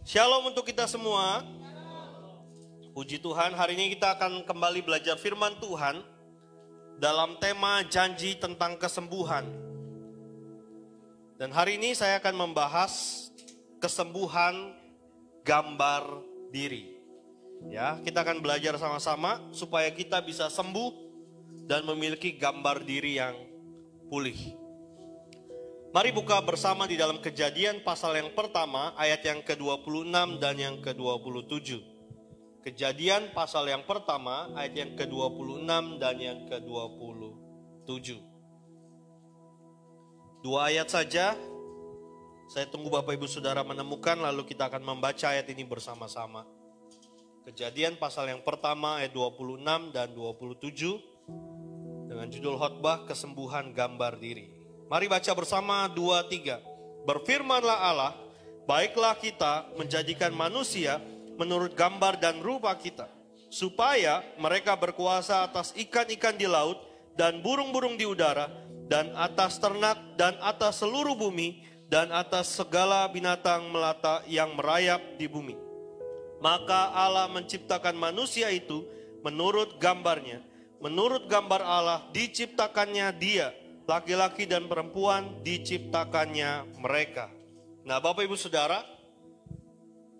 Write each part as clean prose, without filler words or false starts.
Shalom untuk kita semua. Puji Tuhan, hari ini kita akan kembali belajar firman Tuhan dalam tema janji tentang kesembuhan. Dan hari ini saya akan membahas kesembuhan gambar diri. Ya, kita akan belajar sama-sama supaya kita bisa sembuh dan memiliki gambar diri yang pulih. Mari buka bersama di dalam Kejadian pasal yang pertama, ayat yang ke-26 dan yang ke-27. Kejadian pasal yang pertama, ayat yang ke-26 dan yang ke-27. Dua ayat saja, saya tunggu Bapak Ibu Saudara menemukan, lalu kita akan membaca ayat ini bersama-sama. Kejadian pasal yang pertama, ayat 26 dan 27, dengan judul khotbah kesembuhan gambar diri. Mari baca bersama 2-3. Berfirmanlah Allah, baiklah kita menjadikan manusia menurut gambar dan rupa kita, supaya mereka berkuasa atas ikan-ikan di laut dan burung-burung di udara, dan atas ternak dan atas seluruh bumi, dan atas segala binatang melata yang merayap di bumi. Maka Allah menciptakan manusia itu menurut gambarnya. Menurut gambar Allah diciptakannya dia. Laki-laki dan perempuan diciptakannya mereka. Nah, Bapak Ibu Saudara,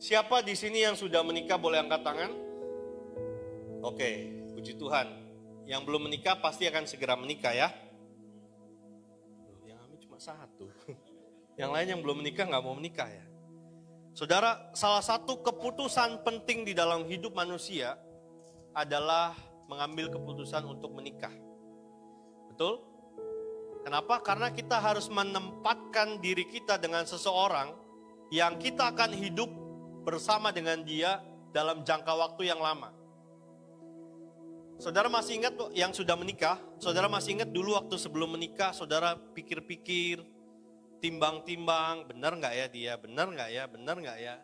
siapa di sini yang sudah menikah boleh angkat tangan? Oke, puji Tuhan. Yang belum menikah pasti akan segera menikah ya. Yang kami cuma satu. Yang lain yang belum menikah nggak mau menikah ya. Saudara, salah satu keputusan penting di dalam hidup manusia adalah mengambil keputusan untuk menikah. Betul? Kenapa? Karena kita harus menempatkan diri kita dengan seseorang yang kita akan hidup bersama dengan dia dalam jangka waktu yang lama. Saudara masih ingat yang sudah menikah? Saudara masih ingat dulu waktu sebelum menikah, saudara pikir-pikir, timbang-timbang, benar nggak ya dia, benar nggak ya, benar nggak ya?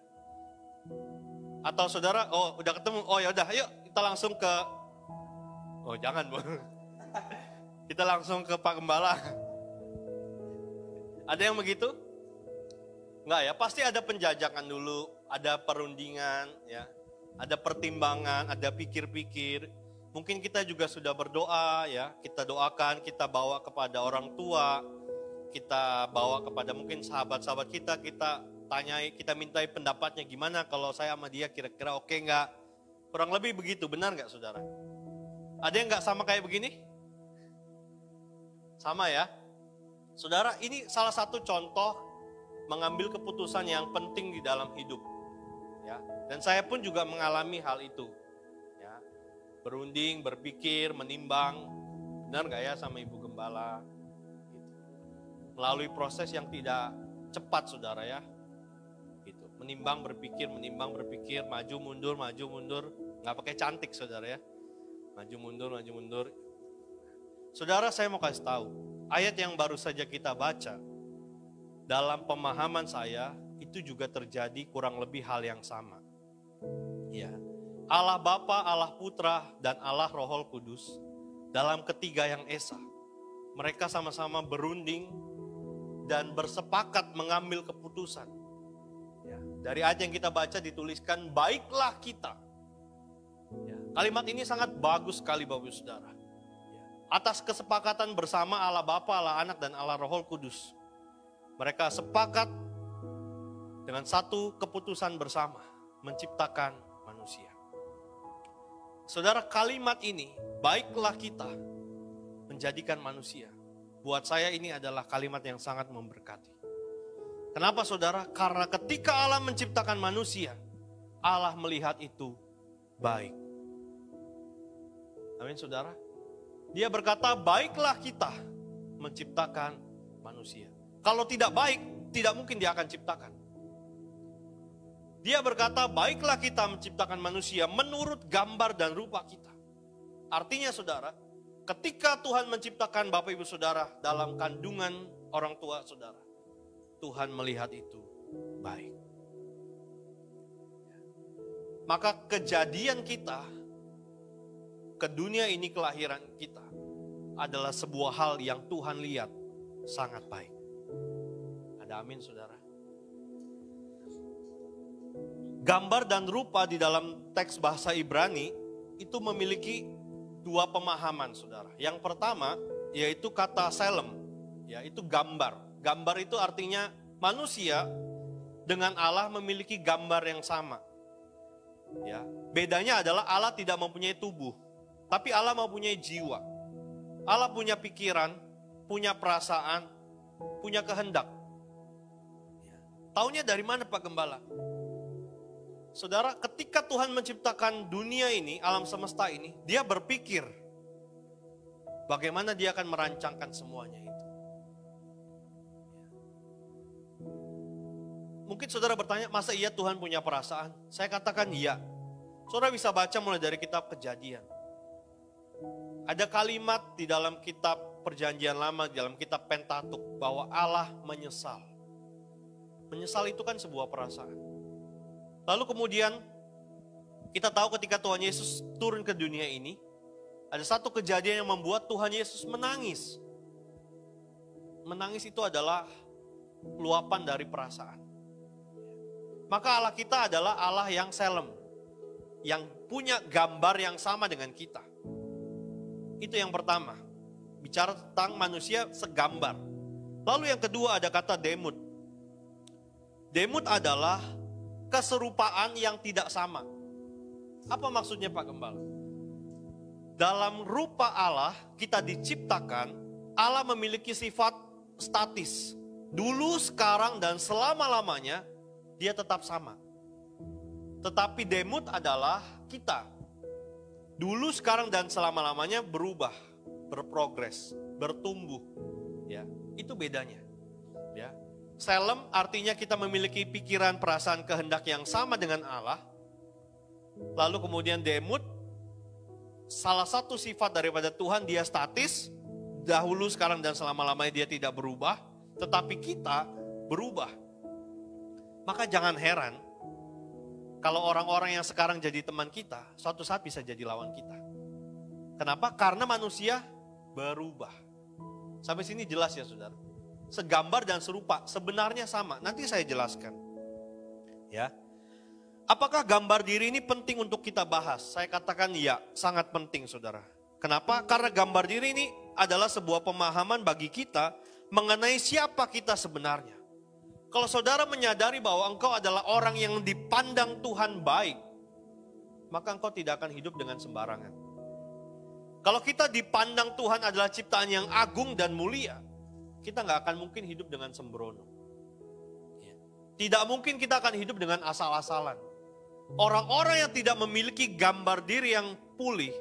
Atau saudara, oh udah ketemu, oh ya udah, ayo kita langsung ke, oh jangan kita langsung ke Pak Gembala. Ada yang begitu? Enggak ya, pasti ada penjajakan dulu, ada perundingan, ya, ada pertimbangan, ada pikir-pikir. Mungkin kita juga sudah berdoa, ya, kita doakan, kita bawa kepada orang tua, kita bawa kepada mungkin sahabat-sahabat kita tanyai, kita mintai pendapatnya gimana kalau saya sama dia kira-kira oke enggak? Kurang lebih begitu, benar enggak saudara? Ada yang enggak sama kayak begini? Sama ya. Saudara, ini salah satu contoh mengambil keputusan yang penting di dalam hidup. Ya. Dan saya pun juga mengalami hal itu. Ya. Berunding, berpikir, menimbang, benar nggak ya sama Ibu Gembala? Gitu. Melalui proses yang tidak cepat, saudara ya. Gitu. Menimbang, berpikir, maju mundur, nggak pakai cantik, saudara ya. Maju mundur. Saudara, saya mau kasih tahu, ayat yang baru saja kita baca, dalam pemahaman saya, itu juga terjadi kurang lebih hal yang sama. Ya. Allah Bapa, Allah Putra, dan Allah Roh Kudus, dalam ketiga yang esa, mereka sama-sama berunding dan bersepakat mengambil keputusan. Ya. Dari ayat yang kita baca dituliskan, baiklah kita. Ya. Kalimat ini sangat bagus sekali Bapak Ibu Saudara. Atas kesepakatan bersama Allah Bapa, Allah Anak, dan Allah Roh Kudus. Mereka sepakat dengan satu keputusan bersama, menciptakan manusia. Saudara, kalimat ini, baiklah kita menjadikan manusia. Buat saya ini adalah kalimat yang sangat memberkati. Kenapa saudara? Karena ketika Allah menciptakan manusia, Allah melihat itu baik. Amin saudara. Dia berkata, baiklah kita menciptakan manusia. Kalau tidak baik, tidak mungkin dia akan ciptakan. Dia berkata, baiklah kita menciptakan manusia menurut gambar dan rupa kita. Artinya saudara, ketika Tuhan menciptakan Bapak Ibu Saudara dalam kandungan orang tua saudara, Tuhan melihat itu baik. Maka kejadian kita ke dunia ini, kelahiran kita adalah sebuah hal yang Tuhan lihat sangat baik. Ada amin saudara. gambar dan rupa di dalam teks bahasa Ibrani itu memiliki dua pemahaman, saudara. Yang pertama yaitu kata selem, yaitu gambar. Gambar itu artinya manusia dengan Allah memiliki gambar yang sama. Ya, bedanya adalah Allah tidak mempunyai tubuh, tapi Allah mempunyai jiwa. Allah punya pikiran, punya perasaan, punya kehendak. Taunya dari mana Pak Gembala? Saudara, ketika Tuhan menciptakan dunia ini, alam semesta ini, Dia berpikir bagaimana Dia akan merancangkan semuanya itu. Mungkin saudara bertanya, masa iya Tuhan punya perasaan? Saya katakan iya. Saudara bisa baca mulai dari kitab Kejadian. Ada kalimat di dalam kitab Perjanjian Lama, di dalam kitab Pentatuk, bahwa Allah menyesal. Menyesal itu kan sebuah perasaan. Lalu kemudian kita tahu ketika Tuhan Yesus turun ke dunia ini, ada satu kejadian yang membuat Tuhan Yesus menangis. Menangis itu adalah luapan dari perasaan. Maka Allah kita adalah Allah yang selem, yang punya gambar yang sama dengan kita. Itu yang pertama, bicara tentang manusia segambar. Lalu yang kedua ada kata demut. Demut adalah keserupaan yang tidak sama. Apa maksudnya Pak Gembala? Dalam rupa Allah kita diciptakan, Allah memiliki sifat statis. Dulu, sekarang, dan selama-lamanya Dia tetap sama. Tetapi demut adalah kita. Dulu, sekarang, dan selama-lamanya berubah, berprogres, bertumbuh. Ya, itu bedanya. Ya. Selem artinya kita memiliki pikiran, perasaan, kehendak yang sama dengan Allah. Lalu kemudian demut, salah satu sifat daripada Tuhan, Dia statis. Dahulu, sekarang, dan selama-lamanya Dia tidak berubah. Tetapi kita berubah. Maka jangan heran kalau orang-orang yang sekarang jadi teman kita, suatu saat bisa jadi lawan kita. Kenapa? Karena manusia berubah. Sampai sini jelas ya saudara? Segambar dan serupa, sebenarnya sama. Nanti saya jelaskan. Ya. Apakah gambar diri ini penting untuk kita bahas? Saya katakan ya, sangat penting saudara. Kenapa? Karena gambar diri ini adalah sebuah pemahaman bagi kita mengenai siapa kita sebenarnya. Kalau saudara menyadari bahwa engkau adalah orang yang dipandang Tuhan baik, maka engkau tidak akan hidup dengan sembarangan. Kalau kita dipandang Tuhan adalah ciptaan yang agung dan mulia, kita nggak akan mungkin hidup dengan sembrono. Tidak mungkin kita akan hidup dengan asal-asalan. Orang-orang yang tidak memiliki gambar diri yang pulih,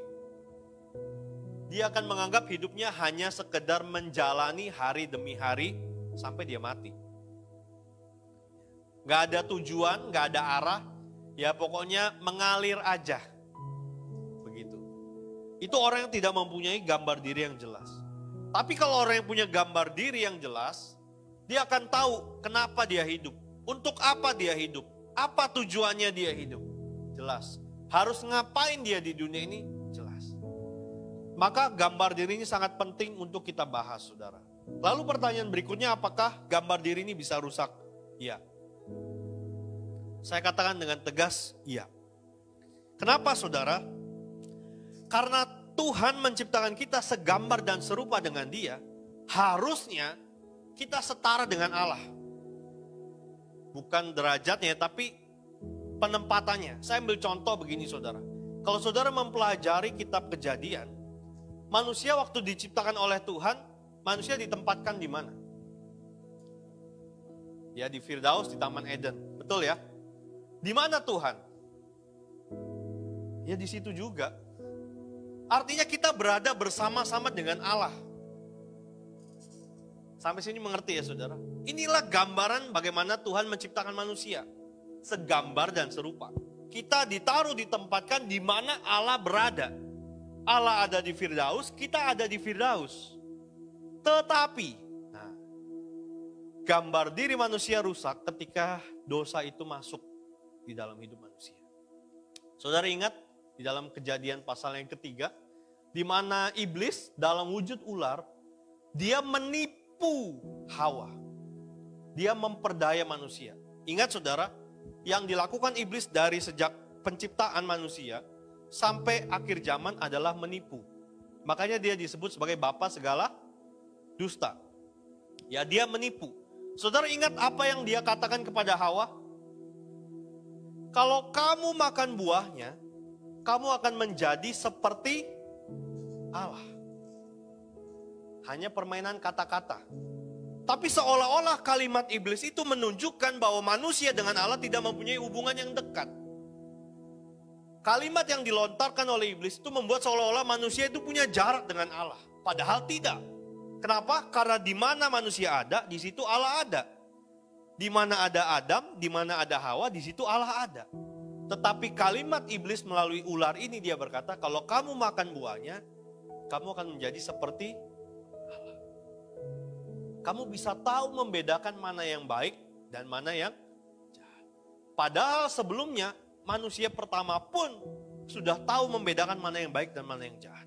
dia akan menganggap hidupnya hanya sekedar menjalani hari demi hari sampai dia mati. Gak ada tujuan, gak ada arah, ya pokoknya mengalir aja. Begitu. Itu orang yang tidak mempunyai gambar diri yang jelas. Tapi kalau orang yang punya gambar diri yang jelas, dia akan tahu kenapa dia hidup. Untuk apa dia hidup, apa tujuannya dia hidup. Jelas. Harus ngapain dia di dunia ini, jelas. Maka gambar diri ini sangat penting untuk kita bahas, saudara. Lalu pertanyaan berikutnya, apakah gambar diri ini bisa rusak? Ya. Saya katakan dengan tegas, iya. Kenapa saudara? Karena Tuhan menciptakan kita segambar dan serupa dengan Dia, harusnya kita setara dengan Allah. Bukan derajatnya, tapi penempatannya. Saya ambil contoh begini saudara. Kalau saudara mempelajari kitab Kejadian, manusia waktu diciptakan oleh Tuhan, manusia ditempatkan di mana? Ya di Firdaus, di Taman Eden. Betul ya? Di mana Tuhan? Ya di situ juga. Artinya kita berada bersama-sama dengan Allah. Sampai sini mengerti ya saudara? Inilah gambaran bagaimana Tuhan menciptakan manusia. Segambar dan serupa. Kita ditaruh, ditempatkan di mana Allah berada. Allah ada di Firdaus, kita ada di Firdaus. Tetapi, gambar diri manusia rusak ketika dosa itu masuk di dalam hidup manusia. Saudara ingat di dalam Kejadian pasal yang ketiga, di mana iblis dalam wujud ular, dia menipu Hawa. Dia memperdaya manusia. Ingat saudara, yang dilakukan iblis dari sejak penciptaan manusia sampai akhir zaman adalah menipu. Makanya dia disebut sebagai bapa segala dusta. Ya, dia menipu. Saudara ingat apa yang dia katakan kepada Hawa? Kalau kamu makan buahnya, kamu akan menjadi seperti Allah. Hanya permainan kata-kata. Tapi seolah-olah kalimat iblis itu menunjukkan bahwa manusia dengan Allah tidak mempunyai hubungan yang dekat. Kalimat yang dilontarkan oleh iblis itu membuat seolah-olah manusia itu punya jarak dengan Allah. Padahal tidak. Kenapa? Karena di mana manusia ada, di situ Allah ada. Di mana ada Adam, di mana ada Hawa, di situ Allah ada. Tetapi kalimat iblis melalui ular ini dia berkata, kalau kamu makan buahnya, kamu akan menjadi seperti Allah. Kamu bisa tahu membedakan mana yang baik dan mana yang jahat. Padahal sebelumnya manusia pertama pun sudah tahu membedakan mana yang baik dan mana yang jahat.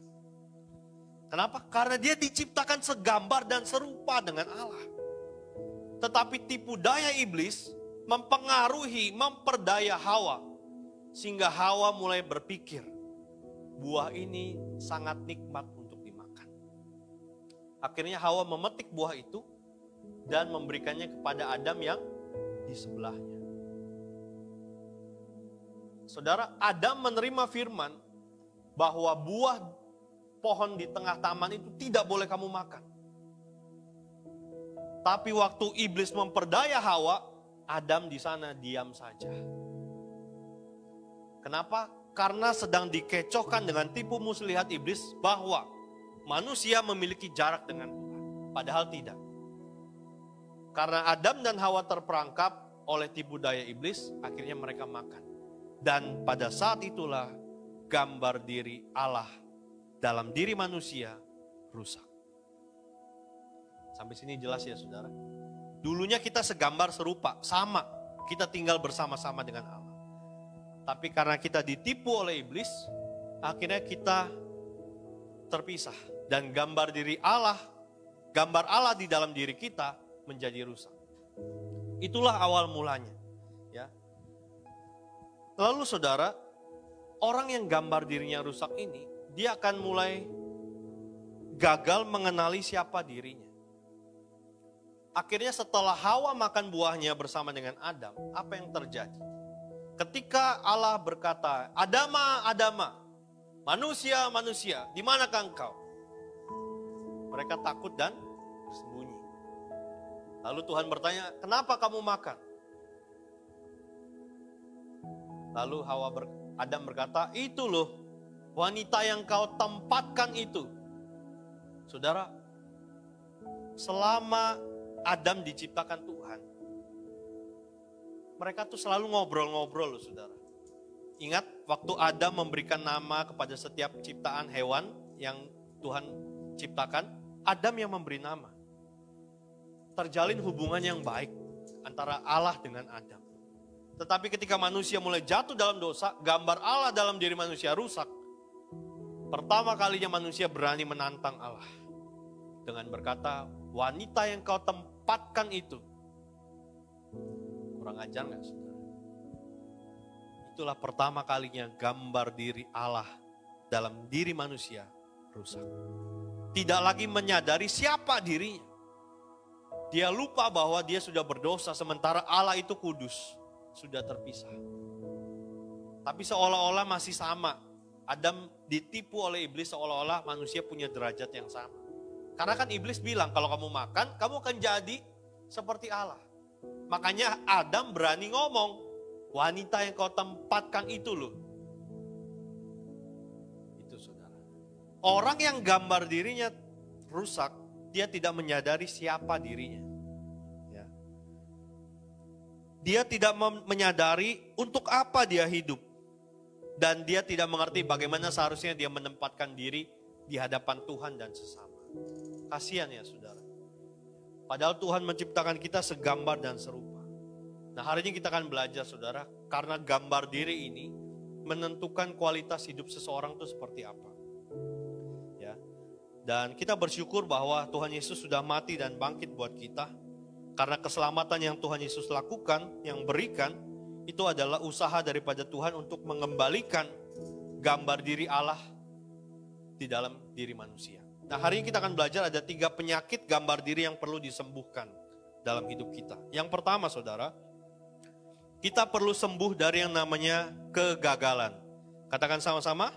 Kenapa? Karena dia diciptakan segambar dan serupa dengan Allah. Tetapi tipu daya iblis mempengaruhi, memperdaya Hawa. Sehingga Hawa mulai berpikir, buah ini sangat nikmat untuk dimakan. Akhirnya Hawa memetik buah itu dan memberikannya kepada Adam yang di sebelahnya. Saudara, Adam menerima firman bahwa buah pohon di tengah taman itu tidak boleh kamu makan. Tapi waktu iblis memperdaya Hawa, Adam di sana diam saja. Kenapa? Karena sedang dikecohkan dengan tipu muslihat iblis bahwa manusia memiliki jarak dengan Tuhan. Padahal tidak. Karena Adam dan Hawa terperangkap oleh tipu daya iblis, akhirnya mereka makan. Dan pada saat itulah gambar diri Allah dalam diri manusia rusak. Sampai sini jelas ya saudara. Dulunya kita segambar serupa, sama. Kita tinggal bersama-sama dengan Allah. Tapi karena kita ditipu oleh iblis, akhirnya kita terpisah. Dan gambar diri Allah, gambar Allah di dalam diri kita menjadi rusak. Itulah awal mulanya. Ya. Lalu saudara, orang yang gambar dirinya rusak ini, dia akan mulai gagal mengenali siapa dirinya. Akhirnya setelah Hawa makan buahnya bersama dengan Adam, apa yang terjadi? Ketika Allah berkata, Adama, Adama, manusia, manusia, di manakah engkau? Mereka takut dan bersembunyi. Lalu Tuhan bertanya, kenapa kamu makan? Lalu Adam berkata, itu loh, wanita yang kau tempatkan itu. Saudara, selama Adam diciptakan Tuhan, mereka tuh selalu ngobrol-ngobrol loh saudara. Ingat waktu Adam memberikan nama kepada setiap ciptaan hewan yang Tuhan ciptakan, Adam yang memberi nama. Terjalin hubungan yang baik antara Allah dengan Adam. Tetapi ketika manusia mulai jatuh dalam dosa, gambar Allah dalam diri manusia rusak. Pertama kalinya manusia berani menantang Allah. Dengan berkata, wanita yang kau tempatkan itu. Kurang ajar gak saudara? Itulah pertama kalinya gambar diri Allah dalam diri manusia rusak. Tidak lagi menyadari siapa dirinya. Dia lupa bahwa dia sudah berdosa sementara Allah itu kudus. Sudah terpisah. Tapi seolah-olah masih sama. Adam ditipu oleh iblis seolah-olah manusia punya derajat yang sama. Karena kan iblis bilang kalau kamu makan, kamu akan jadi seperti Allah. Makanya Adam berani ngomong, wanita yang kau tempatkan itu loh. Itu saudara. Orang yang gambar dirinya rusak, dia tidak menyadari siapa dirinya. Ya. Dia tidak menyadari untuk apa dia hidup. Dan dia tidak mengerti bagaimana seharusnya dia menempatkan diri di hadapan Tuhan dan sesama. Kasihan ya saudara. Padahal Tuhan menciptakan kita segambar dan serupa. Nah hari ini kita akan belajar saudara. Karena gambar diri ini menentukan kualitas hidup seseorang itu seperti apa. Ya. Dan kita bersyukur bahwa Tuhan Yesus sudah mati dan bangkit buat kita. Karena keselamatan yang Tuhan Yesus lakukan, yang berikan, itu adalah usaha daripada Tuhan untuk mengembalikan gambar diri Allah di dalam diri manusia. Nah, hari ini kita akan belajar ada 3 penyakit gambar diri yang perlu disembuhkan dalam hidup kita. Yang pertama, saudara, kita perlu sembuh dari yang namanya kegagalan. Katakan sama-sama,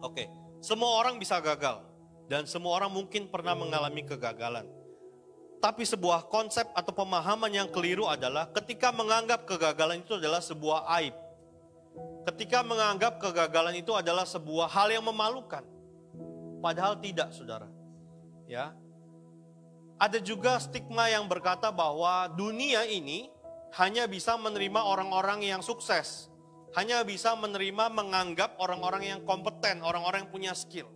Oke. Semua orang bisa gagal dan semua orang mungkin pernah mengalami kegagalan. Tapi sebuah konsep atau pemahaman yang keliru adalah ketika menganggap kegagalan itu adalah sebuah aib. Ketika menganggap kegagalan itu adalah sebuah hal yang memalukan. Padahal tidak, saudara. Ya. Ada juga stigma yang berkata bahwa dunia ini hanya bisa menerima orang-orang yang sukses. Hanya bisa menerima menganggap orang-orang yang kompeten, orang-orang yang punya skill.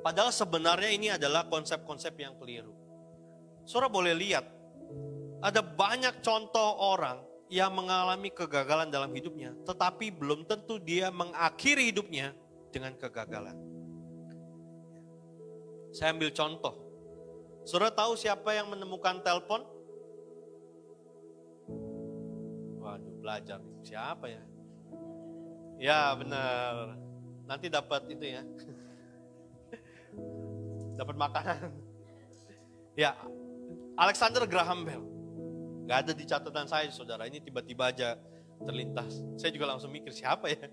Padahal sebenarnya ini adalah konsep-konsep yang keliru. Saudara boleh lihat, ada banyak contoh orang yang mengalami kegagalan dalam hidupnya, tetapi belum tentu dia mengakhiri hidupnya dengan kegagalan. Saya ambil contoh. Saudara tahu siapa yang menemukan telepon? Waduh, belajar. Siapa ya? Ya benar. Nanti dapat itu ya. Dapat makanan. Ya, Alexander Graham Bell. Gak ada di catatan saya, saudara. Ini tiba-tiba aja terlintas. Saya juga langsung mikir, siapa ya?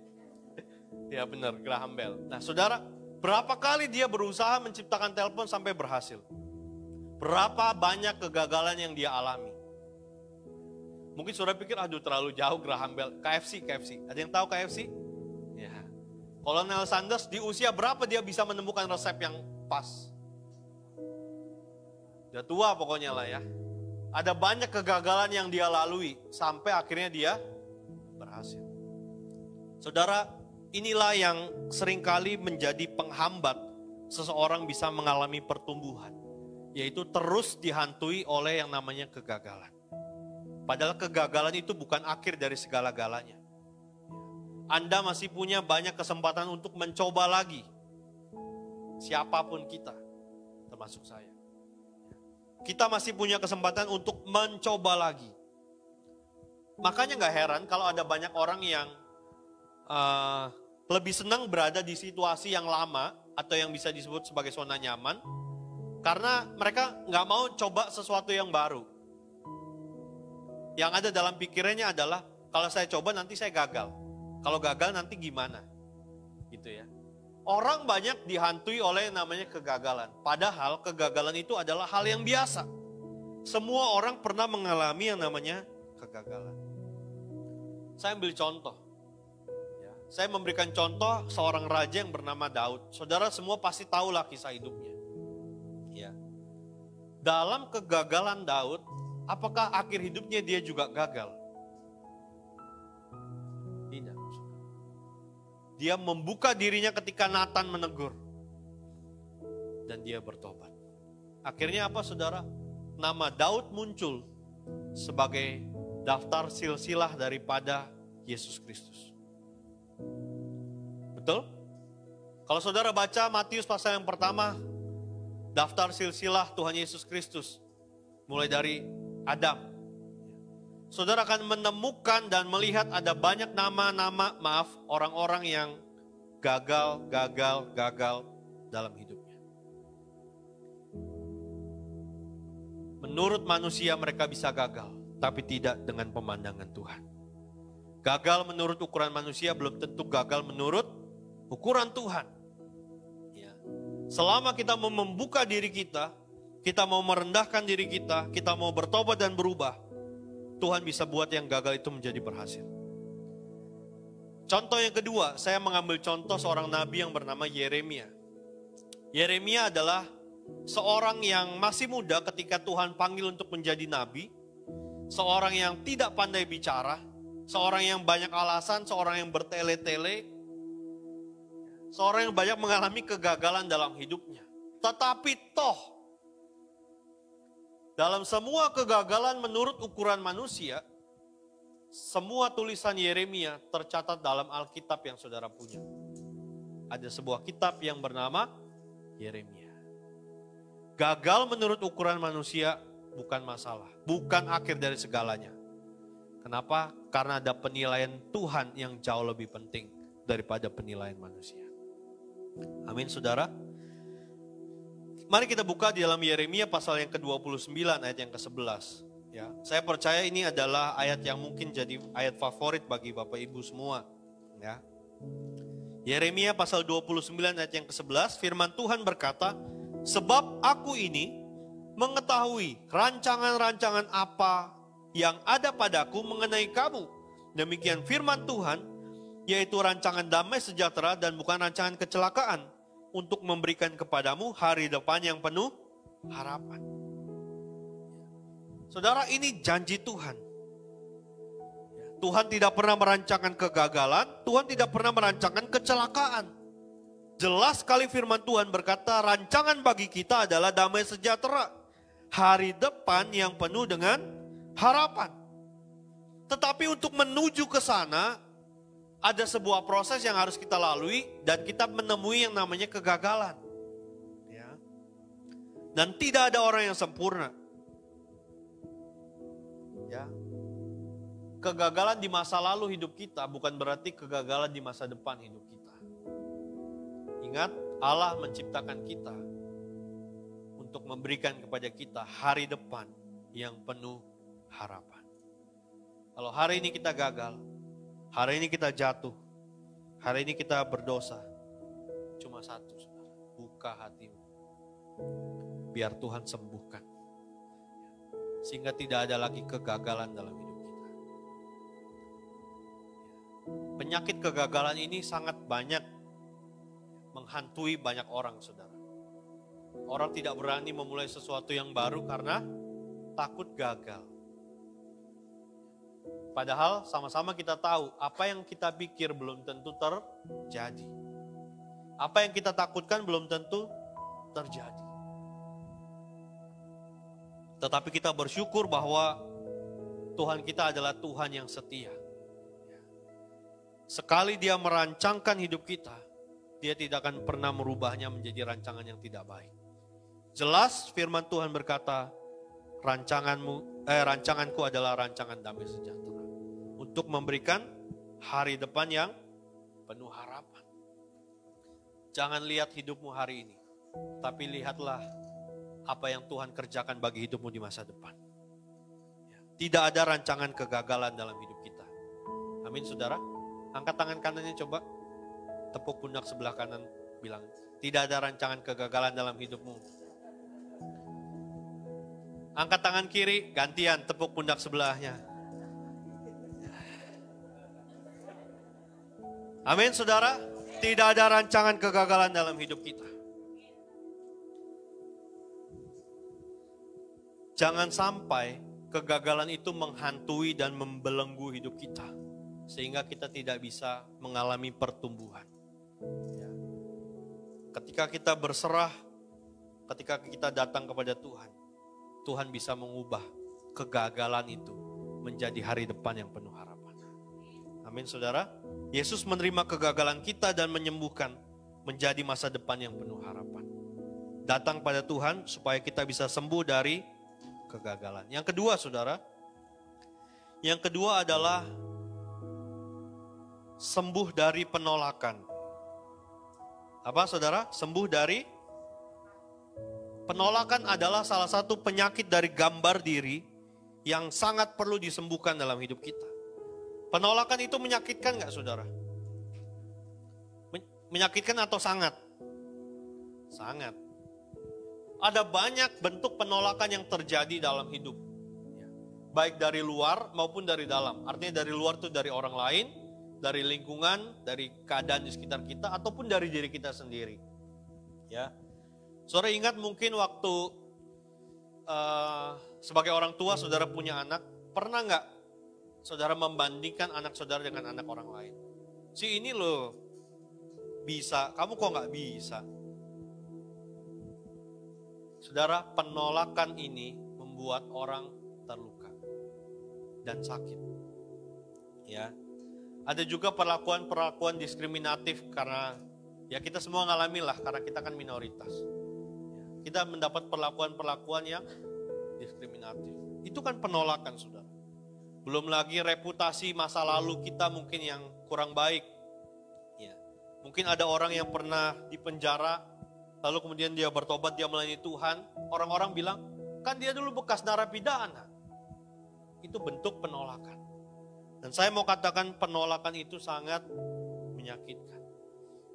Ya benar, Graham Bell. Nah, saudara, berapa kali dia berusaha menciptakan telepon sampai berhasil? Berapa banyak kegagalan yang dia alami? Mungkin saudara pikir, aduh terlalu jauh Graham Bell. KFC. Ada yang tahu KFC? Ya. Colonel Sanders di usia berapa dia bisa menemukan resep yang pas? Udah tua pokoknya lah ya. Ada banyak kegagalan yang dia lalui sampai akhirnya dia berhasil. Saudara, inilah yang seringkali menjadi penghambat seseorang bisa mengalami pertumbuhan. Yaitu terus dihantui oleh yang namanya kegagalan. Padahal kegagalan itu bukan akhir dari segala-galanya. Anda masih punya banyak kesempatan untuk mencoba lagi. Siapapun kita, termasuk saya. Kita masih punya kesempatan untuk mencoba lagi. Makanya gak heran kalau ada banyak orang yang lebih senang berada di situasi yang lama atau yang bisa disebut sebagai zona nyaman. Karena mereka gak mau coba sesuatu yang baru. Yang ada dalam pikirannya adalah kalau saya coba nanti saya gagal. Kalau gagal nanti gimana? Gitu ya. Orang banyak dihantui oleh yang namanya kegagalan. Padahal kegagalan itu adalah hal yang biasa. Semua orang pernah mengalami yang namanya kegagalan. Saya ambil contoh. Ya, saya memberikan contoh seorang raja yang bernama Daud. Saudara semua pasti tahulah kisah hidupnya. Ya. Dalam kegagalan Daud, apakah akhir hidupnya dia juga gagal? Tidak. Dia membuka dirinya ketika Nathan menegur. Dan dia bertobat. Akhirnya apa saudara? Nama Daud muncul sebagai daftar silsilah daripada Yesus Kristus. Betul? Kalau saudara baca Matius pasal yang pertama, daftar silsilah Tuhan Yesus Kristus. Mulai dari Adam. Saudara akan menemukan dan melihat ada banyak nama-nama, orang-orang yang gagal dalam hidupnya. Menurut manusia mereka bisa gagal, tapi tidak dengan pemandangan Tuhan. Gagal menurut ukuran manusia belum tentu gagal menurut ukuran Tuhan. Ya. Selama kita mau membuka diri kita mau merendahkan diri kita mau bertobat dan berubah, Tuhan bisa buat yang gagal itu menjadi berhasil. Contoh yang kedua, saya mengambil contoh seorang nabi yang bernama Yeremia. Yeremia adalah seorang yang masih muda ketika Tuhan panggil untuk menjadi nabi. Seorang yang tidak pandai bicara, seorang yang banyak alasan, seorang yang bertele-tele, seorang yang banyak mengalami kegagalan dalam hidupnya. Tetapi toh, dalam semua kegagalan menurut ukuran manusia, semua tulisan Yeremia tercatat dalam Alkitab yang saudara punya. Ada sebuah kitab yang bernama Yeremia. Gagal menurut ukuran manusia bukan masalah, bukan akhir dari segalanya. Kenapa? Karena ada penilaian Tuhan yang jauh lebih penting daripada penilaian manusia. Amin, saudara. Mari kita buka di dalam Yeremia pasal yang ke-29 ayat yang ke-11. Ya, saya percaya ini adalah ayat yang mungkin jadi ayat favorit bagi Bapak Ibu semua. Ya. Yeremia pasal 29 ayat yang ke-11, firman Tuhan berkata, sebab aku ini mengetahui rancangan-rancangan apa yang ada padaku mengenai kamu. Demikian firman Tuhan, yaitu rancangan damai sejahtera dan bukan rancangan kecelakaan, untuk memberikan kepadamu hari depan yang penuh harapan. Saudara, ini janji Tuhan. Tuhan tidak pernah merancangkan kegagalan, Tuhan tidak pernah merancangkan kecelakaan. Jelas sekali firman Tuhan berkata, rancangan bagi kita adalah damai sejahtera, hari depan yang penuh dengan harapan. Tetapi untuk menuju ke sana, ada sebuah proses yang harus kita lalui dan kita menemui yang namanya kegagalan. Ya. Dan tidak ada orang yang sempurna. Ya. Kegagalan di masa lalu hidup kita bukan berarti kegagalan di masa depan hidup kita. Ingat, Allah menciptakan kita untuk memberikan kepada kita hari depan yang penuh harapan. Kalau hari ini kita gagal, hari ini kita jatuh, hari ini kita berdosa, cuma satu, saudara, buka hatimu. Biar Tuhan sembuhkan. Sehingga tidak ada lagi kegagalan dalam hidup kita. Penyakit kegagalan ini sangat banyak menghantui banyak orang, saudara. Orang tidak berani memulai sesuatu yang baru karena takut gagal. Padahal sama-sama kita tahu apa yang kita pikir belum tentu terjadi. Apa yang kita takutkan belum tentu terjadi. Tetapi kita bersyukur bahwa Tuhan kita adalah Tuhan yang setia. Sekali Dia merancangkan hidup kita, Dia tidak akan pernah merubahnya menjadi rancangan yang tidak baik. Jelas firman Tuhan berkata, rancanganku adalah rancangan damai sejahtera. Untuk memberikan hari depan yang penuh harapan. Jangan lihat hidupmu hari ini, tapi lihatlah apa yang Tuhan kerjakan bagi hidupmu di masa depan. Tidak ada rancangan kegagalan dalam hidup kita. Amin, saudara. Angkat tangan kanannya coba. Tepuk pundak sebelah kanan, bilang, tidak ada rancangan kegagalan dalam hidupmu. Angkat tangan kiri, gantian, tepuk pundak sebelahnya. Amin, saudara. Tidak ada rancangan kegagalan dalam hidup kita. Jangan sampai kegagalan itu menghantui dan membelenggu hidup kita. Sehingga kita tidak bisa mengalami pertumbuhan. Ya. Ketika kita berserah, ketika kita datang kepada Tuhan, Tuhan bisa mengubah kegagalan itu menjadi hari depan yang penuh harapan. Amin, saudara. Yesus menerima kegagalan kita dan menyembuhkan menjadi masa depan yang penuh harapan. Datang pada Tuhan supaya kita bisa sembuh dari kegagalan. Yang kedua, saudara, yang kedua adalah sembuh dari penolakan. Apa, saudara? Sembuh dari penolakan adalah salah satu penyakit dari gambar diri yang sangat perlu disembuhkan dalam hidup kita. Penolakan itu menyakitkan gak, saudara? Menyakitkan atau sangat? Sangat. Ada banyak bentuk penolakan yang terjadi dalam hidup. Baik dari luar maupun dari dalam. Artinya dari luar itu dari orang lain, dari lingkungan, dari keadaan di sekitar kita, ataupun dari diri kita sendiri. Ya, saudara ingat mungkin waktu sebagai orang tua saudara punya anak, pernah nggak saudara membandingkan anak saudara dengan anak orang lain? Si ini loh bisa, kamu kok nggak bisa? Saudara, penolakan ini membuat orang terluka dan sakit. Ya, ada juga perlakuan diskriminatif karena ya kita semua ngalami lah karena kita kan minoritas. Ya, kita mendapat perlakuan yang diskriminatif. Itu kan penolakan, saudara. Belum lagi reputasi masa lalu kita mungkin yang kurang baik. Ya. Mungkin ada orang yang pernah dipenjara, lalu kemudian dia bertobat, dia melayani Tuhan. Orang-orang bilang, kan dia dulu bekas narapidana. Itu bentuk penolakan. Dan saya mau katakan penolakan itu sangat menyakitkan.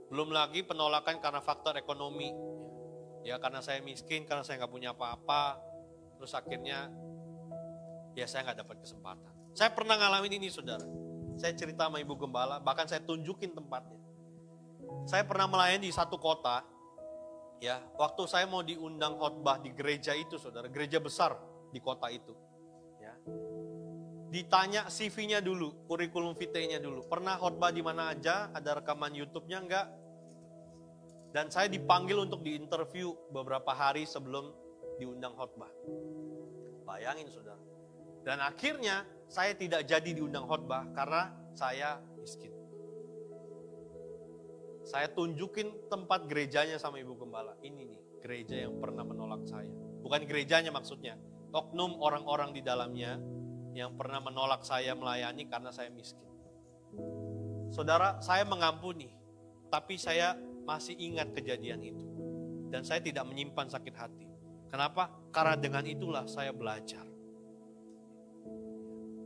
Belum lagi penolakan karena faktor ekonomi. Ya karena saya miskin, karena saya nggak punya apa-apa. Terus akhirnya ya saya nggak dapat kesempatan. Saya pernah ngalamin ini saudara. Saya cerita sama Ibu Gembala, bahkan saya tunjukin tempatnya. Saya pernah melayani di satu kota. Ya, waktu saya mau diundang khotbah di gereja itu saudara, gereja besar di kota itu. Ya. Ditanya CV-nya dulu, kurikulum vitae-nya dulu. Pernah khotbah di mana aja, ada rekaman YouTube-nya enggak? Dan saya dipanggil untuk diinterview beberapa hari sebelum diundang khotbah. Bayangin saudara. Dan akhirnya saya tidak jadi diundang khotbah karena saya miskin. Saya tunjukin tempat gerejanya sama Ibu Gembala. Ini nih, gereja yang pernah menolak saya. Bukan gerejanya maksudnya, oknum orang-orang di dalamnya yang pernah menolak saya melayani karena saya miskin. Saudara, saya mengampuni, tapi saya masih ingat kejadian itu. Dan saya tidak menyimpan sakit hati. Kenapa? Karena dengan itulah saya belajar.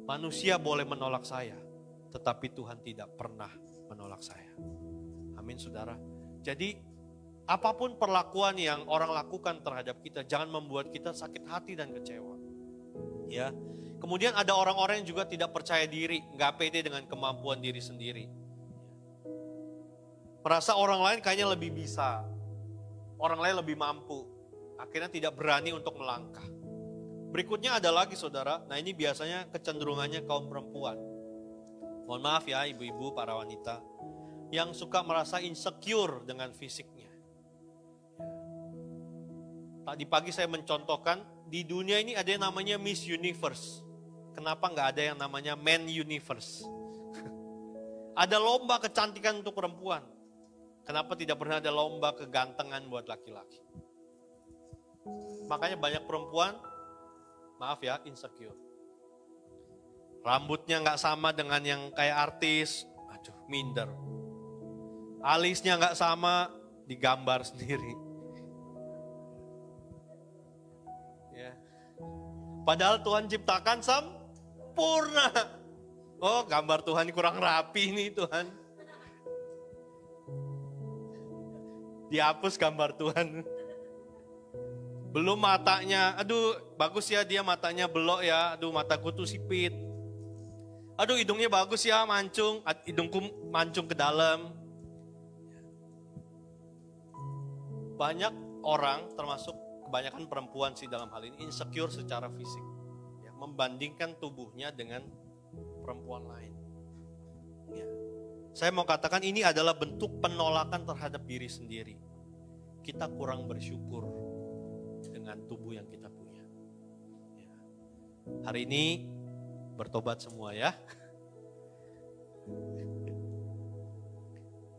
Manusia boleh menolak saya, tetapi Tuhan tidak pernah menolak saya. Amin saudara. Jadi apapun perlakuan yang orang lakukan terhadap kita, jangan membuat kita sakit hati dan kecewa. Ya. Kemudian ada orang-orang yang juga tidak percaya diri, nggak pede dengan kemampuan diri sendiri. Merasa orang lain kayaknya lebih bisa, orang lain lebih mampu, akhirnya tidak berani untuk melangkah. Berikutnya ada lagi saudara, nah ini biasanya kecenderungannya kaum perempuan. Mohon maaf ya ibu-ibu, para wanita, yang suka merasa insecure dengan fisiknya. Tadi pagi saya mencontohkan, di dunia ini ada yang namanya Miss Universe. Kenapa nggak ada yang namanya Man Universe? Ada lomba kecantikan untuk perempuan. Kenapa tidak pernah ada lomba kegantengan buat laki-laki? Makanya banyak perempuan, maaf ya, insecure. Rambutnya nggak sama dengan yang kayak artis, aduh minder. Alisnya nggak sama, digambar sendiri. Ya. Padahal Tuhan ciptakan sempurna. Oh, gambar Tuhan kurang rapi nih Tuhan. Dihapus gambar Tuhan. Belum matanya, aduh bagus ya dia matanya belok ya, aduh mataku tuh sipit. Aduh hidungnya bagus ya mancung, hidungku mancung ke dalam. Banyak orang, termasuk kebanyakan perempuan sih dalam hal ini, insecure secara fisik. Ya, membandingkan tubuhnya dengan perempuan lain. Ya. Saya mau katakan ini adalah bentuk penolakan terhadap diri sendiri. Kita kurang bersyukur dengan tubuh yang kita punya. Ya. Hari ini bertobat semua ya.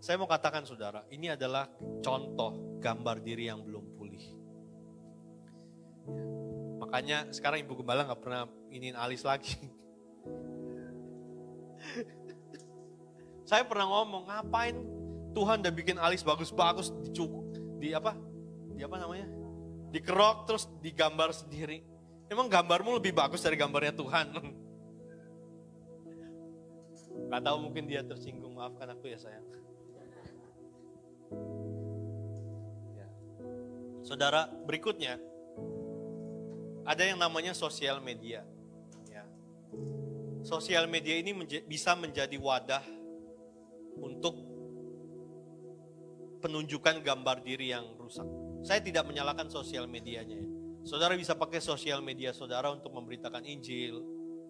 Saya mau katakan saudara, ini adalah contoh gambar diri yang belum pulih. Ya. Makanya sekarang Ibu Gembala gak pernah iniin alis lagi. Saya pernah ngomong, ngapain Tuhan udah bikin alis bagus-bagus, dikerok terus digambar sendiri. Emang gambarmu lebih bagus dari gambarnya Tuhan? Gak tahu mungkin dia tersinggung, maafkan aku ya sayang. Ya. Saudara, berikutnya ada yang namanya sosial media. Ya. Sosial media ini bisa menjadi wadah untuk penunjukan gambar diri yang rusak. Saya tidak menyalahkan sosial medianya. Ya. Saudara bisa pakai sosial media saudara untuk memberitakan Injil,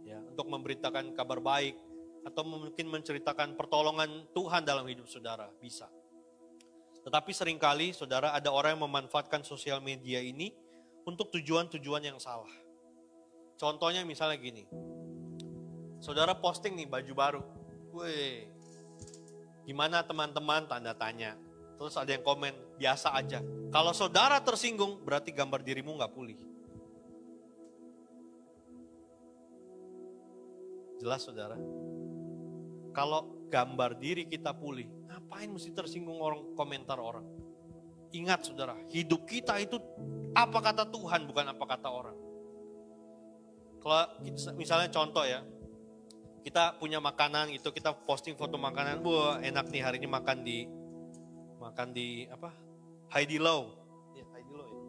ya, untuk memberitakan kabar baik, atau mungkin menceritakan pertolongan Tuhan dalam hidup saudara, bisa. Tetapi seringkali saudara ada orang yang memanfaatkan sosial media ini untuk tujuan-tujuan yang salah. Contohnya misalnya gini, saudara posting nih baju baru, weh, gimana teman-teman, tanda tanya. Terus ada yang komen, biasa aja. Kalau saudara tersinggung, berarti gambar dirimu gak pulih. Jelas saudara. Kalau gambar diri kita pulih, ngapain mesti tersinggung komentar orang? Ingat saudara, hidup kita itu apa kata Tuhan, bukan apa kata orang. Kalau misalnya contoh ya, kita punya makanan gitu, kita posting foto makanan, wah enak nih hari ini makan di apa? Haidilao. Ya, Haidilao ya.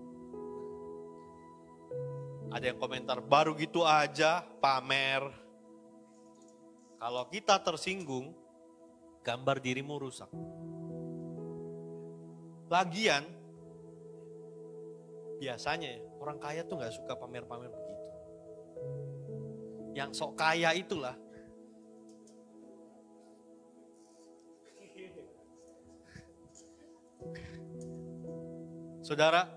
Ada yang komentar, baru gitu aja pamer. Kalau kita tersinggung, gambar dirimu rusak. Lagian, biasanya ya, orang kaya tuh gak suka pamer-pamer begitu. Yang sok kaya itulah. Saudara,